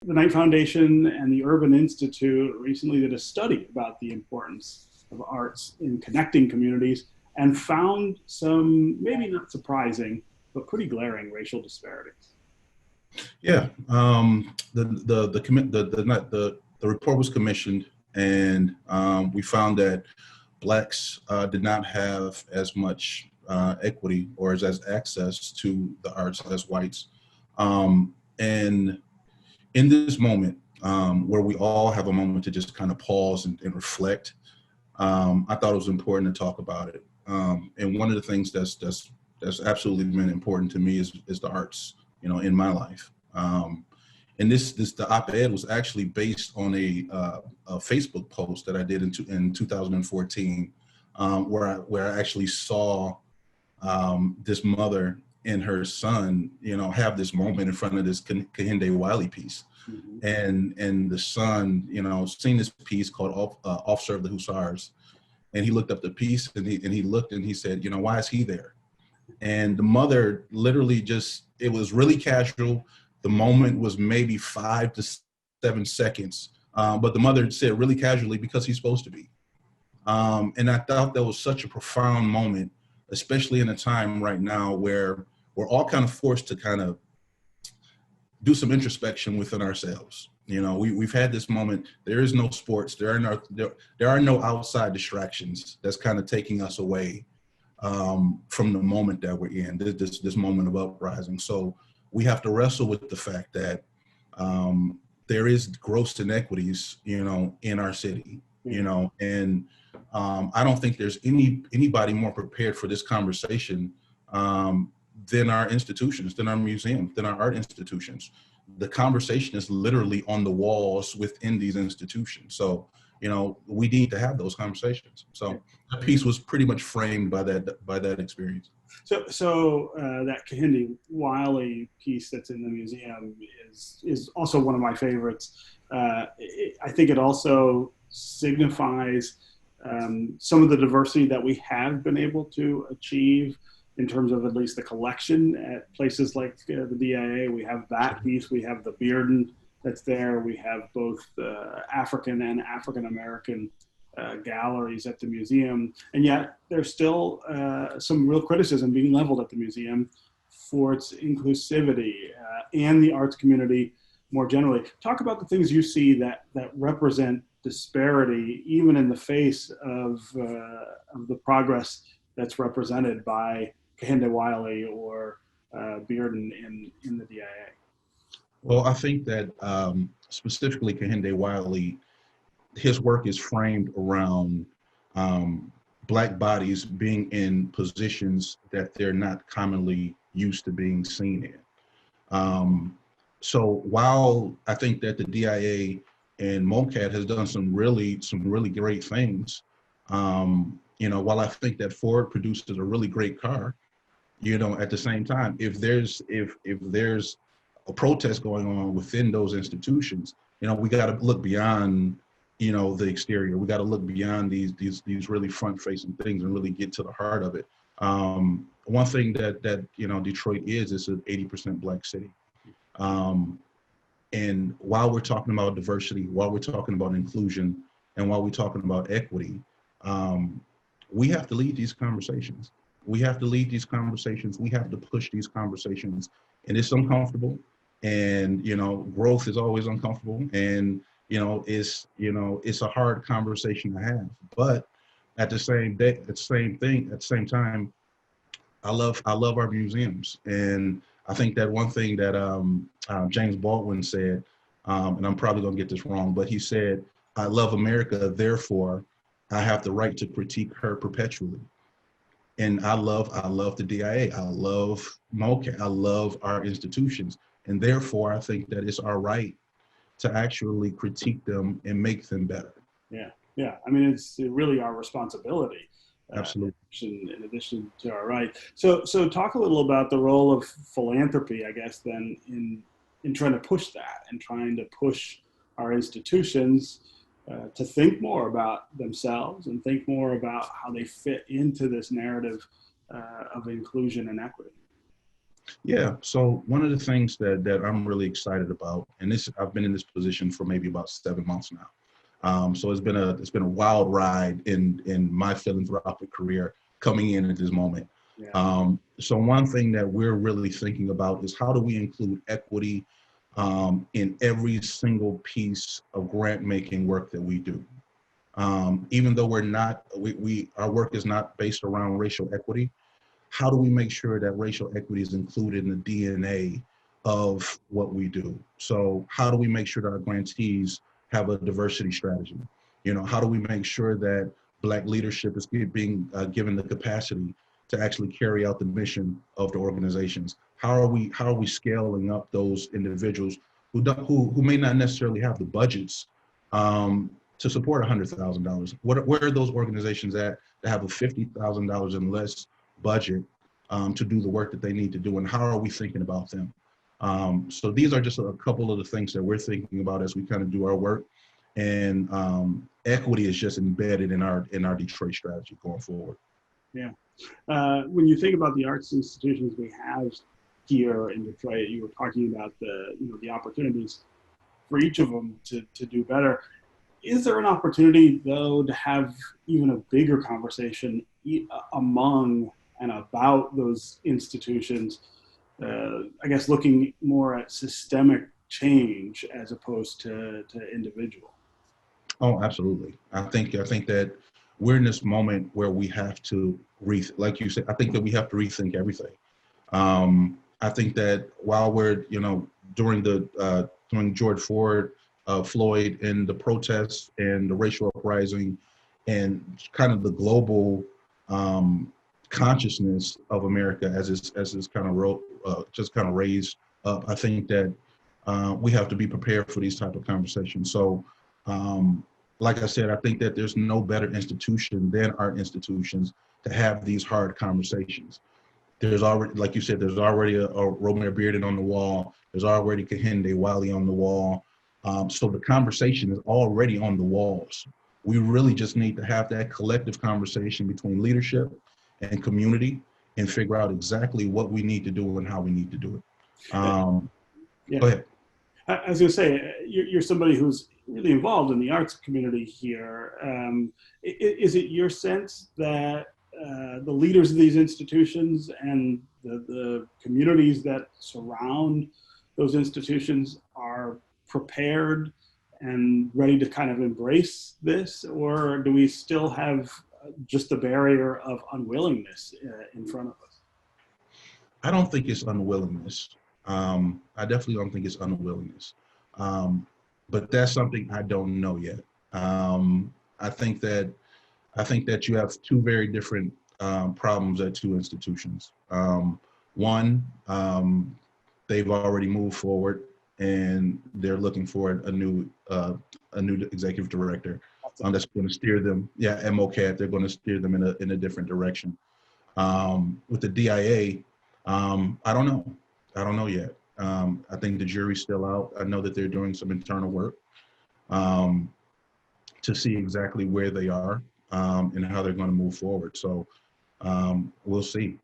the Knight Foundation and the Urban Institute recently did a study about the importance of arts in connecting communities and found some, maybe not surprising, but pretty glaring racial disparities. Yeah, the report was commissioned, and we found that Blacks did not have as much equity or as access to the arts as whites. And in this moment, where we all have a moment to just kind of pause and reflect, I thought it was important to talk about it. And one of the things that's absolutely been important to me is the arts, in my life. And the op-ed was actually based on a Facebook post that I did in 2014, where I actually saw this mother and her son, have this moment in front of this Kehinde Wiley piece. Mm-hmm. And the son, seen this piece called Officer of the Hussars. And he looked up the piece and he looked and he said, why is he there? And the mother literally it was really casual. The moment was maybe 5 to 7 seconds. But the mother said really casually, because he's supposed to be. And I thought that was such a profound moment, especially in a time right now where we're all kind of forced to kind of do some introspection within ourselves. We've had this moment. There is no sports. There are no outside distractions that's kind of taking us away from the moment that we're in, this moment of uprising. So we have to wrestle with the fact that there is gross inequities, in our city, and I don't think there's anybody more prepared for this conversation than our institutions, than our museums, than our art institutions. The conversation is literally on the walls within these institutions. So, we need to have those conversations. So the piece was pretty much framed by that experience. So that Kehinde Wiley piece that's in the museum is also one of my favorites. I think it also signifies some of the diversity that we have been able to achieve in terms of at least the collection at places like the DIA. We have that piece, we have the Bearden that's there, we have both African and African-American galleries at the museum, and yet there's still some real criticism being leveled at the museum for its inclusivity and the arts community more generally. Talk about the things you see that represent disparity, even in the face of the progress that's represented by Kehinde Wiley or Bearden in the DIA. Well, I think that specifically Kehinde Wiley, his work is framed around Black bodies being in positions that they're not commonly used to being seen in. So while I think that the DIA and MOCAD has done some really great things, while I think that Ford produces a really great car, at the same time, if there's a protest going on within those institutions, we got to look beyond the exterior. We got to look beyond these really front-facing things and really get to the heart of it. One thing that Detroit is an 80% Black city. And while we're talking about diversity, while we're talking about inclusion, and while we're talking about equity, we have to lead these conversations. We have to lead these conversations. We have to push these conversations, and it's uncomfortable. And growth is always uncomfortable, and it's a hard conversation to have. But at the same time, I love our museums, and I think that one thing that James Baldwin said, and I'm probably gonna get this wrong, but he said, "I love America, therefore I have the right to critique her perpetually." And I love the DIA, I love MOCA, I love our institutions, and therefore I think that it's our right to actually critique them and make them better. Yeah. I mean, it's really our responsibility. Absolutely. In addition to our right. So talk a little about the role of philanthropy, I guess, then in trying to push that and trying to push our institutions to think more about themselves and think more about how they fit into this narrative of inclusion and equity. Yeah. So one of the things that I'm really excited about, and this I've been in this position for maybe about 7 months now. So it's been a wild ride in my philanthropic career coming in at this moment. Yeah. So one thing that we're really thinking about is how do we include equity in every single piece of grant making work that we do. Even though our work is not based around racial equity, how do we make sure that racial equity is included in the DNA of what we do? So how do we make sure that our grantees have a diversity strategy? How do we make sure that Black leadership is being given the capacity to actually carry out the mission of the organizations? How are we scaling up those individuals who may not necessarily have the budgets to support $100,000? Where are those organizations at that have a $50,000 and less budget to do the work that they need to do, and how are we thinking about them? So these are just a couple of the things that we're thinking about as we kind of do our work, and equity is just embedded in our Detroit strategy going forward. Yeah. When you think about the arts institutions we have here in Detroit, you were talking about the opportunities for each of them to do better. Is there an opportunity, though, to have even a bigger conversation among and about those institutions? I guess looking more at systemic change as opposed to individual. Oh, absolutely. I think that we're in this moment where we have to like you said, I think that we have to rethink everything. I think that while we're, during George Floyd and the protests and the racial uprising and kind of the global consciousness of America as it's kind of just kind of raised up, I think that we have to be prepared for these type of conversations. So, like I said, I think that there's no better institution than our institutions to have these hard conversations. There's already, like you said, there's already a Romare Bearden on the wall. There's already Kehinde Wiley on the wall. So the conversation is already on the walls. We really just need to have that collective conversation between leadership and community and figure out exactly what we need to do and how we need to do it. Yeah. Go ahead. I was going to say, you're somebody who's really involved in the arts community here. Is it your sense that the leaders of these institutions and the communities that surround those institutions are prepared and ready to kind of embrace this, or do we still have just the barrier of unwillingness in front of us? I don't think it's unwillingness. I definitely don't think it's unwillingness. But that's something I don't know yet. I think that you have two very different problems at two institutions. One, they've already moved forward and they're looking for a new executive director that's going to steer them. Yeah, MOCAT, they're going to steer them in a different direction. With the DIA, I don't know. I don't know yet. I think the jury's still out. I know that they're doing some internal work to see exactly where they are and how they're going to move forward. So we'll see.